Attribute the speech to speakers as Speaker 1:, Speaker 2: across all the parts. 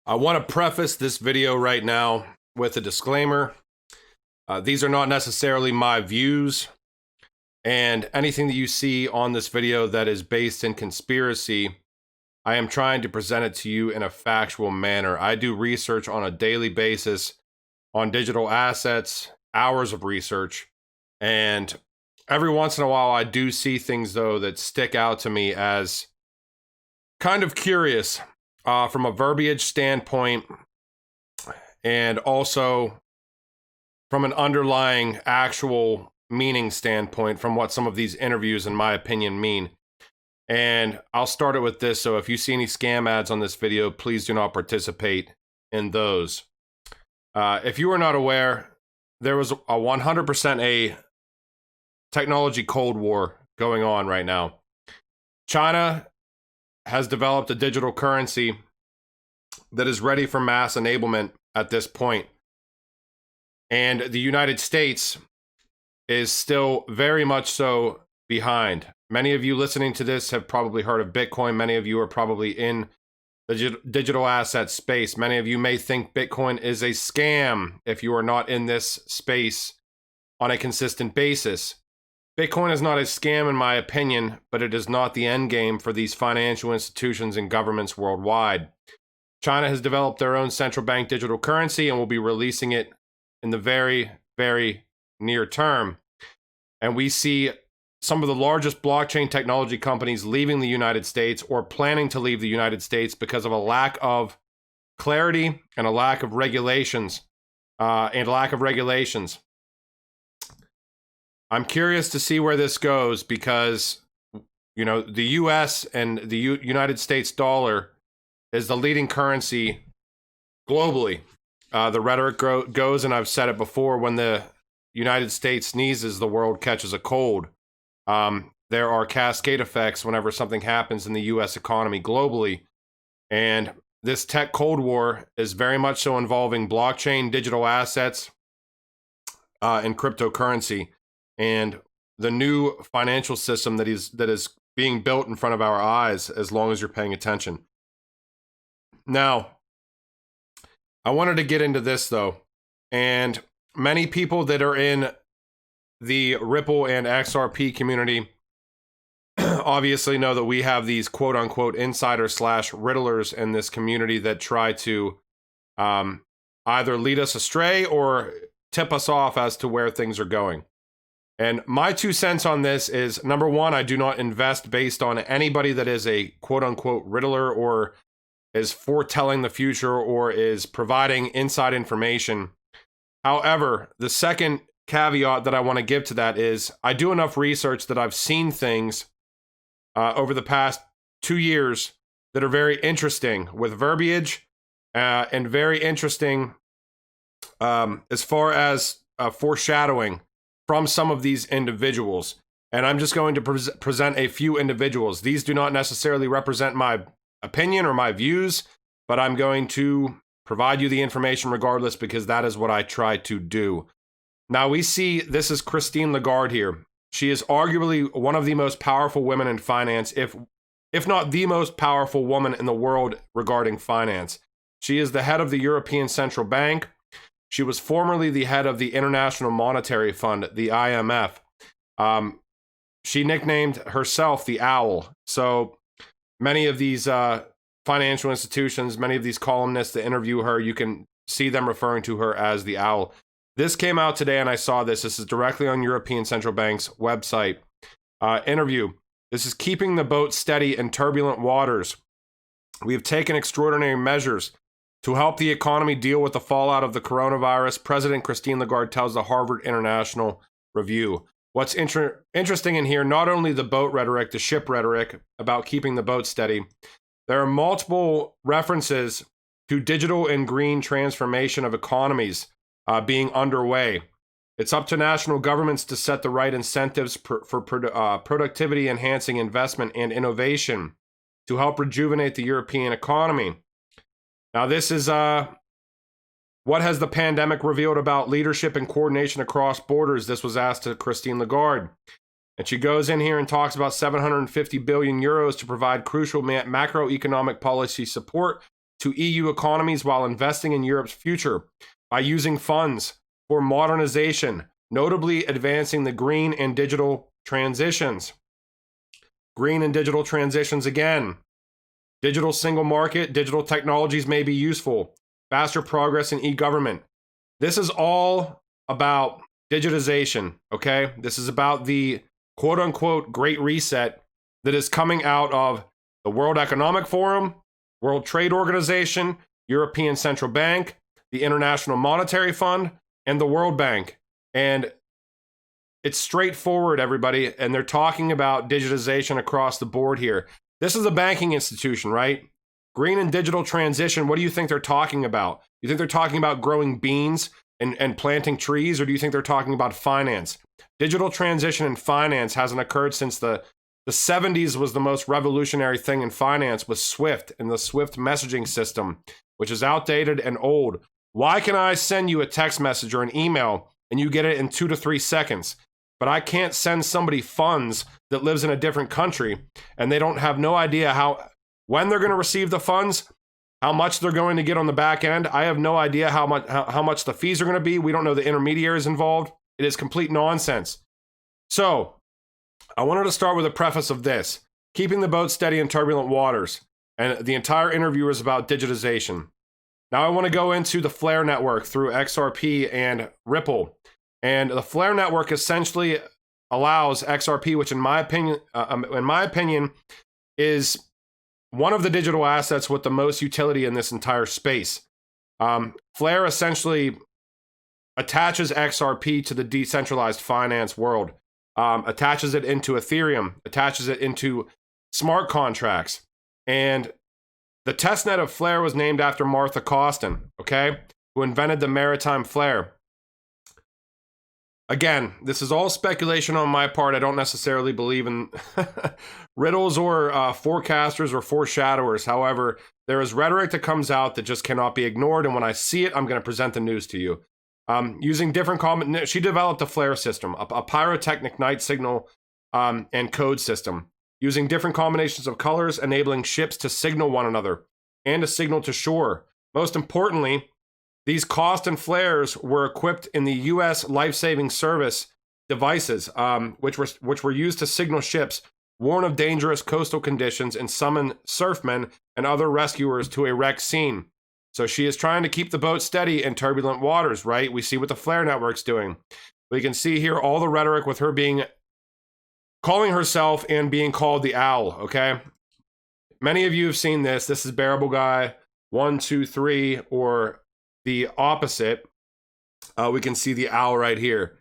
Speaker 1: I want to preface this video right now with a disclaimer. These are not necessarily my views, and anything that you see on this video that is based in conspiracy, I am trying to present it to you in a factual manner. I do research on a daily basis on digital assets, hours of research, and every once in a while I do see things though that stick out to me as kind of curious from a verbiage standpoint, and also from an underlying actual meaning standpoint from what some of these interviews, in my opinion, mean. And I'll start it with this. So if you see any scam ads on this video, please do not participate in those. If you are not aware, there was a 100% a technology cold war going on right now. China has developed a digital currency that is ready for mass enablement at this point. And the United States is still very much so behind. Many of you listening to this have probably heard of Bitcoin. Many of you are probably in the digital asset space. Many of you may think Bitcoin is a scam if you are not in this space on a consistent basis. Bitcoin is not a scam in my opinion, but it is not the end game for these financial institutions and governments worldwide. China has developed their own central bank digital currency and will be releasing it in the very, very near term. And we see some of the largest blockchain technology companies leaving the United States or planning to leave the United States because of a lack of clarity and a lack of regulations. I'm curious to see where this goes because, you know, the US and the United States dollar is the leading currency globally. The rhetoric goes, and I've said it before, when the United States sneezes, the world catches a cold. There are cascade effects whenever something happens in the US economy globally. And this tech cold war is very much so involving blockchain, digital assets, and cryptocurrency. And the new financial system that is being built in front of our eyes, as long as you're paying attention. Now, I wanted to get into this though, and many people that are in the Ripple and XRP community obviously know that we have these quote unquote insiders / riddlers in this community that try to either lead us astray or tip us off as to where things are going. And my 2 cents on this is, number one, I do not invest based on anybody that is a quote unquote riddler or is foretelling the future or is providing inside information. However, the second caveat that I want to give to that is I do enough research that I've seen things over the past 2 years that are very interesting with verbiage and very interesting as far as foreshadowing from some of these individuals. And I'm just going to present a few individuals. These do not necessarily represent my opinion or my views, but I'm going to provide you the information regardless because that is what I try to do. Now we see, this is Christine Lagarde here. She is arguably one of the most powerful women in finance, if not the most powerful woman in the world regarding finance. She is the head of the European Central Bank. She was formerly the head of the International Monetary Fund, the IMF. She nicknamed herself the Owl. So many of these financial institutions, many of these columnists that interview her, you can see them referring to her as the Owl. This came out today and I saw this. This is directly on European Central Bank's website. Interview. This is keeping the boat steady in turbulent waters. We have taken extraordinary measures to help the economy deal with the fallout of the coronavirus, President Christine Lagarde tells the Harvard International Review. What's interesting in here, not only the boat rhetoric, the ship rhetoric about keeping the boat steady, there are multiple references to digital and green transformation of economies being underway. It's up to national governments to set the right incentives for productivity enhancing investment and innovation to help rejuvenate the European economy. Now, this is what has the pandemic revealed about leadership and coordination across borders? This was asked to Christine Lagarde. And she goes in here and talks about 750 billion euros to provide crucial macroeconomic policy support to EU economies while investing in Europe's future by using funds for modernization, notably advancing the green and digital transitions. Green and digital transitions again. Digital single market, digital technologies may be useful. Faster progress in e-government. This is all about digitization, okay? This is about the quote-unquote Great Reset that is coming out of the World Economic Forum, World Trade Organization, European Central Bank, the International Monetary Fund, and the World Bank. And it's straightforward, everybody, and they're talking about digitization across the board here. This is a banking institution, right? Green and digital transition, what do you think they're talking about? You think they're talking about growing beans and planting trees, or do you think they're talking about finance? Digital transition in finance hasn't occurred since the 70s was the most revolutionary thing in finance with Swift and the Swift messaging system, which is outdated and old. Why can I send you a text message or an email and you get it in 2 to 3 seconds? But I can't send somebody funds that lives in a different country and they don't have no idea when they're going to receive the funds, how much they're going to get on the back end. I have no idea how much the fees are going to be. We don't know the intermediaries involved. It is complete nonsense. So I wanted to start with a preface of this: keeping the boat steady in turbulent waters. And the entire interview is about digitization. Now I want to go into the Flare network through XRP and Ripple. And the Flare network essentially allows XRP, which in my opinion is one of the digital assets with the most utility in this entire space. Flare essentially attaches XRP to the decentralized finance world, attaches it into Ethereum, attaches it into smart contracts. And the testnet of Flare was named after Martha Costin, okay, who invented the maritime flare. Again, this is all speculation on my part. I don't necessarily believe in riddles or forecasters or foreshadowers. However, there is rhetoric that comes out that just cannot be ignored. And when I see it, I'm going to present the news to you. Using different she developed a flare system, a pyrotechnic night signal and code system, using different combinations of colors, enabling ships to signal one another and to signal to shore. Most importantly, these Costin flares were equipped in the U.S. life-saving service devices, which were used to signal ships, warn of dangerous coastal conditions, and summon surfmen and other rescuers to a wreck scene. So she is trying to keep the boat steady in turbulent waters, right? We see what the Flare network's doing. We can see here all the rhetoric with her calling herself and being called the Owl, okay? Many of you have seen this. This is Bearable Guy 1, 2, 3, or the opposite. We can see the owl right here.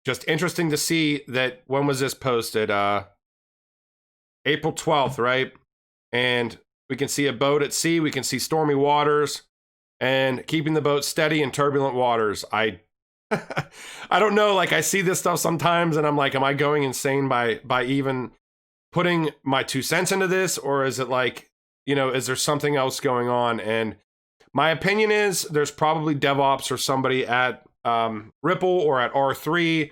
Speaker 1: Just interesting to see that. When was this posted? April 12th, right? And we can see a boat at sea. We can see stormy waters and keeping the boat steady in turbulent waters. I don't know. Like, I see this stuff sometimes and I'm like, am I going insane by even putting my 2 cents into this? Or is it like, is there something else going on? And my opinion is there's probably DevOps or somebody at Ripple or at R3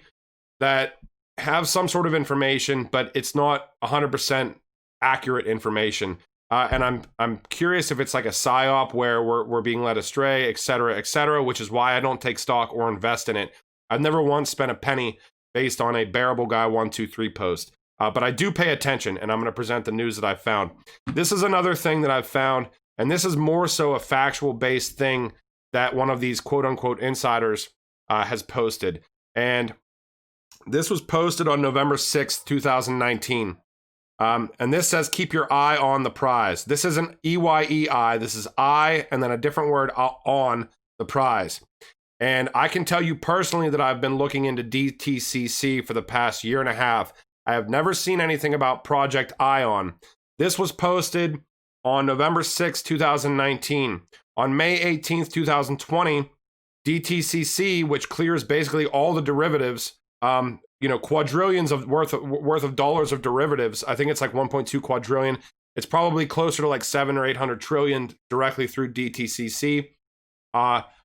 Speaker 1: that have some sort of information, but it's not 100% accurate information. And I'm curious if it's like a psyop where we're being led astray, et cetera, which is why I don't take stock or invest in it. I've never once spent a penny based on a Bearable Guy 1, 2, 3 post. But I do pay attention, and I'm going to present the news that I've found. This is another thing that I've found. And this is more so a factual-based thing that one of these quote-unquote insiders has posted. And this was posted on November 6th, 2019. And this says, keep your eye on the prize. This isn't EYEI. This is I and then a different word, on the prize. And I can tell you personally that I've been looking into DTCC for the past year and a half. I have never seen anything about Project Ion. This was posted on November 6, 2019. On May 18th, 2020, DTCC, which clears basically all the derivatives, quadrillions of worth of dollars of derivatives. I think it's like 1.2 quadrillion. It's probably closer to like 700 or 800 trillion directly through DTCC.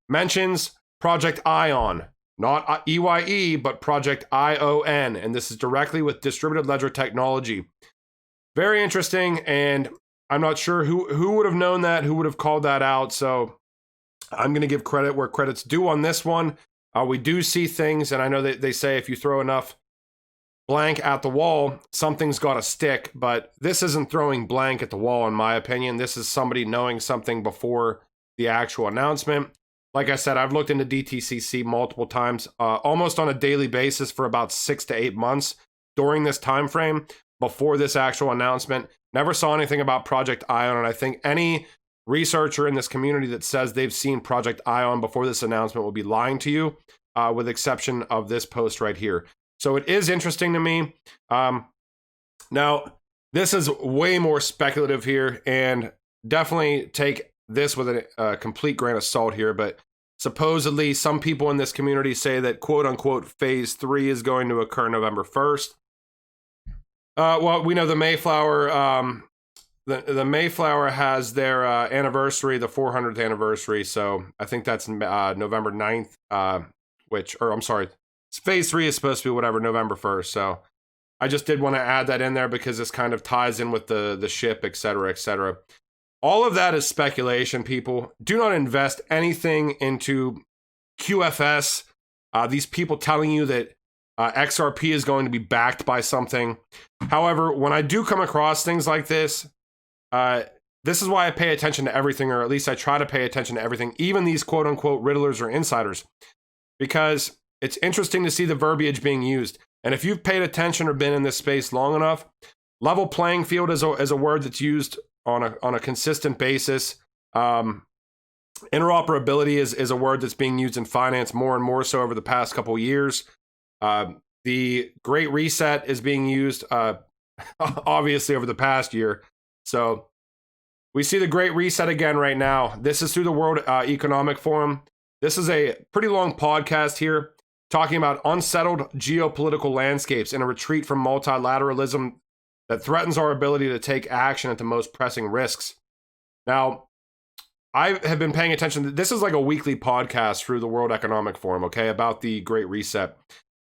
Speaker 1: Mentions Project Ion, not EYE, but Project ION. And this is directly with distributed ledger technology. Very interesting. And I'm not sure who would have known that, who would have called that out. So I'm going to give credit where credit's due on this one. We do see things, and I know that they say if you throw enough blank at the wall, something's got to stick, but this isn't throwing blank at the wall, in my opinion. This is somebody knowing something before the actual announcement. Like I said, I've looked into DTCC multiple times, almost on a daily basis for about 6 to 8 months during this time frame before this actual announcement. Never saw anything about Project Ion, and I think any researcher in this community that says they've seen Project Ion before this announcement will be lying to you, with exception of this post right here. So it is interesting to me. Now, this is way more speculative here, and definitely take this with a complete grain of salt here, but supposedly some people in this community say that quote-unquote phase 3 is going to occur November 1st. Well, we know the Mayflower... The Mayflower has their anniversary, the 400th anniversary, so I think that's November 9th, phase 3 is supposed to be whatever, November 1st, so I just did want to add that in there because this kind of ties in with the ship, etc., etc. All of that is speculation, people. Do not invest anything into QFS, these people telling you that XRP is going to be backed by something. However, when I do come across things like this is why I pay attention to everything, or at least I try to pay attention to everything, even these quote-unquote riddlers or insiders, because it's interesting to see the verbiage being used. And if you've paid attention or been in this space long enough, level playing field is a word that's used on a consistent basis. Interoperability is a word that's being used in finance more and more so over the past couple of years. The Great Reset is being used, obviously, over the past year. So we see the Great Reset again right now. This is through the World Economic Forum. This is a pretty long podcast here talking about unsettled geopolitical landscapes and a retreat from multilateralism that threatens our ability to take action at the most pressing risks. Now, I have been paying attention. This is like a weekly podcast through the World Economic Forum, okay, about the Great Reset.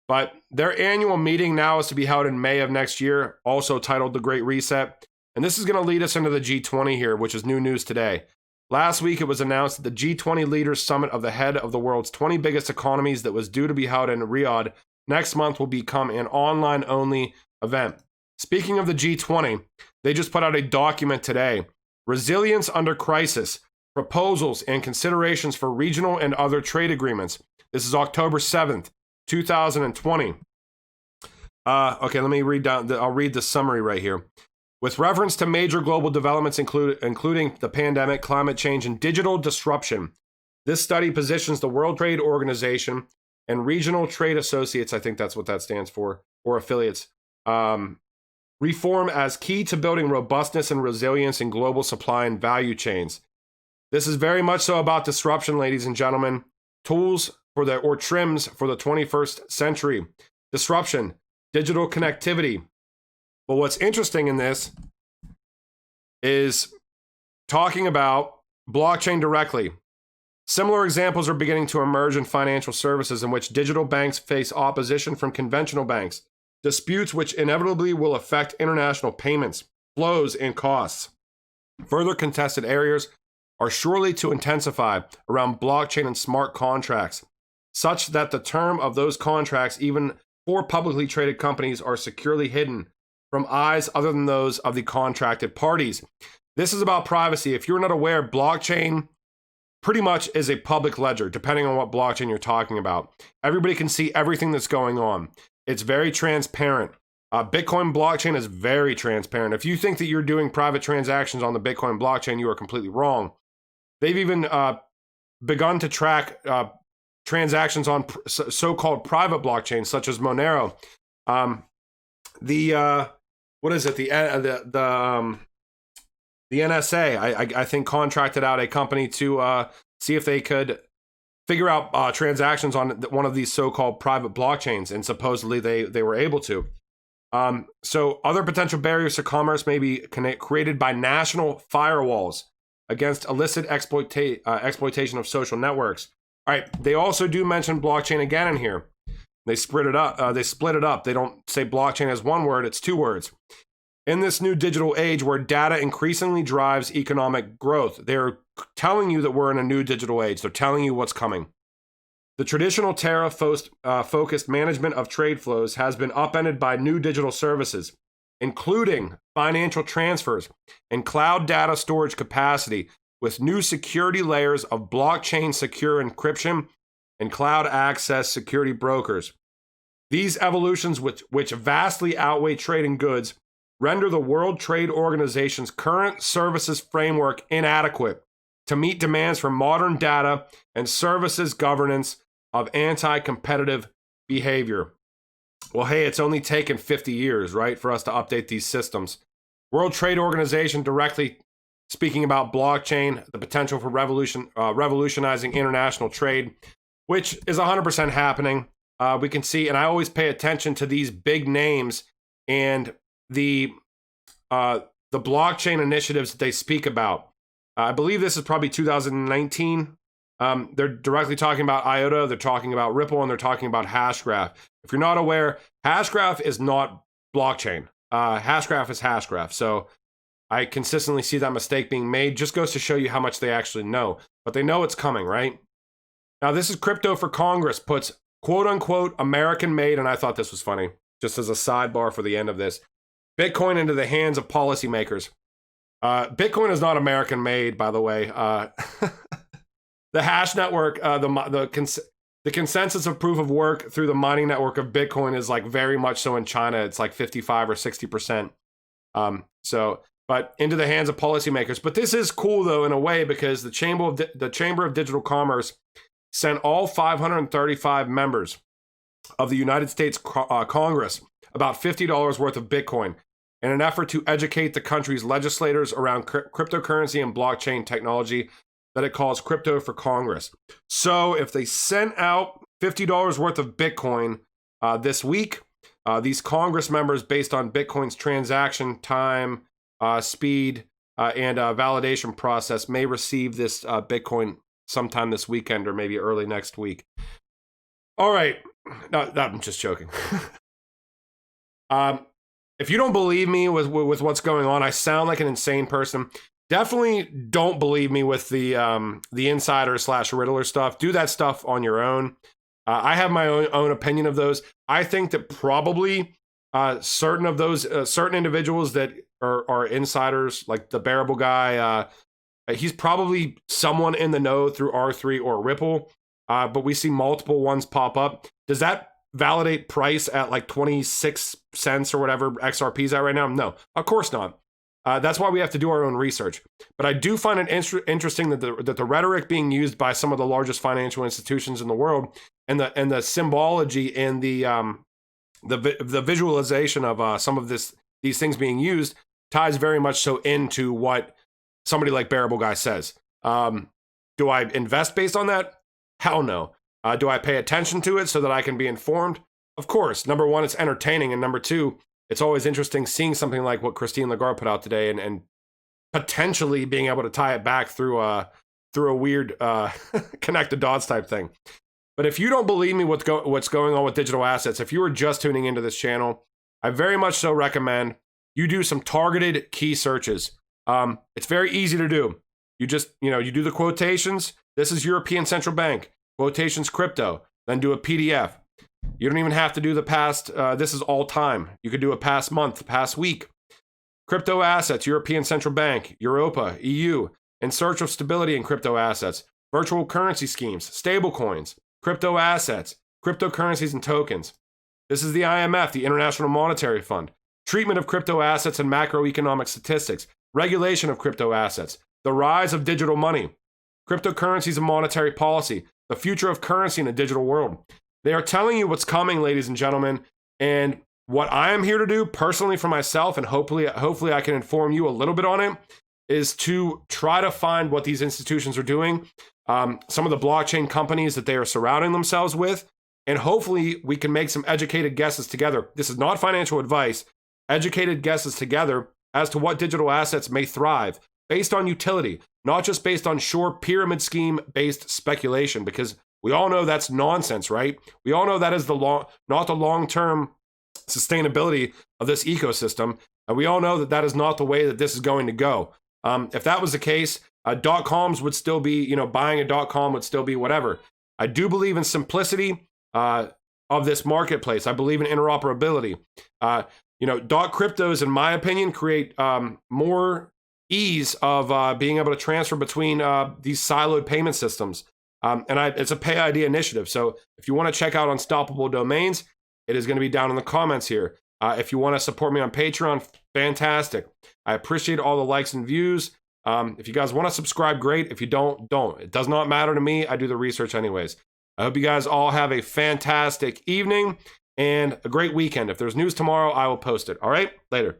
Speaker 1: But their annual meeting now is to be held in May of next year, also titled the Great Reset. And this is going to lead us into the G20 here, which is new news today. Last week, it was announced that the G20 Leaders Summit of the head of the world's 20 biggest economies that was due to be held in Riyadh next month will become an online-only event. Speaking of the G20, they just put out a document today, Resilience Under Crisis, Proposals and Considerations for Regional and Other Trade Agreements. This is October 7th, 2020. Okay, let me read down. I'll read the summary right here. With reference to major global developments including the pandemic, climate change, and digital disruption, this study positions the World Trade Organization and regional trade associates, I think that's what that stands for, or affiliates, reform as key to building robustness and resilience in global supply and value chains. This is very much so about disruption, ladies and gentlemen. Tools or trims for the 21st century. Disruption, digital connectivity. But what's interesting in this is talking about blockchain directly. Similar examples are beginning to emerge in financial services in which digital banks face opposition from conventional banks, disputes which inevitably will affect international payments, flows, and costs. Further contested areas are surely to intensify around blockchain and smart contracts, such that the term of those contracts, even for publicly traded companies, are securely hidden from eyes other than those of the contracted parties. This is about privacy. If you're not aware, blockchain pretty much is a public ledger, depending on what blockchain you're talking about. Everybody can see everything that's going on. It's very transparent. Bitcoin blockchain is very transparent. If you think that you're doing private transactions on the Bitcoin blockchain, you are completely wrong. They've even begun to track transactions on so-called private blockchains, such as Monero. The NSA, I think, contracted out a company to see if they could figure out transactions on one of these so-called private blockchains, and supposedly they were able to. So other potential barriers to commerce may be created by national firewalls against illicit exploitation of social networks. All right, they also do mention blockchain again in here. They split it up. They don't say blockchain as one word, it's two words. In this new digital age where data increasingly drives economic growth, they're telling you that we're in a new digital age. They're telling you what's coming. The traditional tariff-focused management of trade flows has been upended by new digital services, including financial transfers and cloud data storage capacity, with new security layers of blockchain secure encryption and cloud access security brokers. These evolutions, which vastly outweigh trade in goods, render the World Trade Organization's current services framework inadequate to meet demands for modern data and services governance of anti-competitive behavior. Well, hey, it's only taken 50 years, right, for us to update these systems. World Trade Organization directly speaking about blockchain, the potential for revolutionizing international trade, which is 100% happening. We can see, and I always pay attention to these big names and the blockchain initiatives that they speak about. I believe this is probably 2019. They're directly talking about IOTA, they're talking about Ripple, and they're talking about Hashgraph. If you're not aware, Hashgraph is not blockchain. Hashgraph is Hashgraph. So I consistently see that mistake being made. Just goes to show you how much they actually know. But they know it's coming, right? Now, this is Crypto for Congress, puts quote-unquote American-made, and I thought this was funny, just as a sidebar for the end of this, Bitcoin into the hands of policymakers. Bitcoin is not American-made, by the way. The hash network, the consensus of proof of work through the mining network of Bitcoin is like very much so in China. It's like 55 or 60%. But into the hands of policymakers. But this is cool though in a way because the Chamber of Digital Commerce sent all 535 members of the United States Congress about $50 worth of Bitcoin in an effort to educate the country's legislators around cryptocurrency and blockchain technology that it calls Crypto for Congress. So if they sent out $50 worth of Bitcoin this week, these Congress members, based on Bitcoin's transaction time, speed, and validation process, may receive this Bitcoin sometime this weekend or maybe early next week. All right. No, I'm just joking. If you don't believe me with what's going on, I sound like an insane person. Definitely don't believe me with the insider / riddler stuff. Do that stuff on your own. I have my own opinion of those. I think that probably certain of those certain individuals that are insiders, like the Bearable guy, he's probably someone in the know through R3 or Ripple. But we see multiple ones pop up. Does that validate price at like 26 cents or whatever XRP is at right now? No, of course not. That's why we have to do our own research. But I do find it interesting that the rhetoric being used by some of the largest financial institutions in the world and the symbology and the visualization of some of these things being used ties very much so into what somebody like Bearable Guy says. Do I invest based on that? Hell no. Do I pay attention to it so that I can be informed? Of course. Number one, it's entertaining. And number two, it's always interesting seeing something like what Christine Lagarde put out today and potentially being able to tie it back through a weird connect the dots type thing. But if you don't believe me what's going on with digital assets, if you were just tuning into this channel, I very much so recommend you do some targeted key searches. It's very easy to do. You just, you do the quotations. This is European Central Bank. Quotations crypto. Then do a PDF. You don't even have to do the past. This is all time. You could do a past month, past week. Crypto assets, European Central Bank, Europa, EU, in search of stability in crypto assets, virtual currency schemes, stable coins, crypto assets, cryptocurrencies and tokens. This is the IMF, the International Monetary Fund. Treatment of crypto assets and macroeconomic statistics, regulation of crypto assets, the rise of digital money, cryptocurrencies and monetary policy, the future of currency in a digital world. They are telling you what's coming, ladies and gentlemen, and what I am here to do personally for myself, and hopefully I can inform you a little bit on it, is to try to find what these institutions are doing, some of the blockchain companies that they are surrounding themselves with, and hopefully we can make some educated guesses together. This is not financial advice. Educated guesses together as to what digital assets may thrive based on utility, not just based on short pyramid scheme based speculation, because we all know that's nonsense, right? We all know that is not the long-term sustainability of this ecosystem. And we all know that that is not the way that this is going to go. If that was the case, .coms would still be, you know, buying a .com would still be whatever. I do believe in simplicity of this marketplace. I believe in interoperability. You know, cryptos, in my opinion, create more ease of being able to transfer between these siloed payment systems. It's a pay ID initiative. So if you want to check out Unstoppable Domains, it is going to be down in the comments here. If you want to support me on Patreon, fantastic. I appreciate all the likes and views. If you guys want to subscribe, great. If you don't, don't. It does not matter to me. I do the research anyways. I hope you guys all have a fantastic evening and a great weekend. If there's news tomorrow, I will post it. All right, later.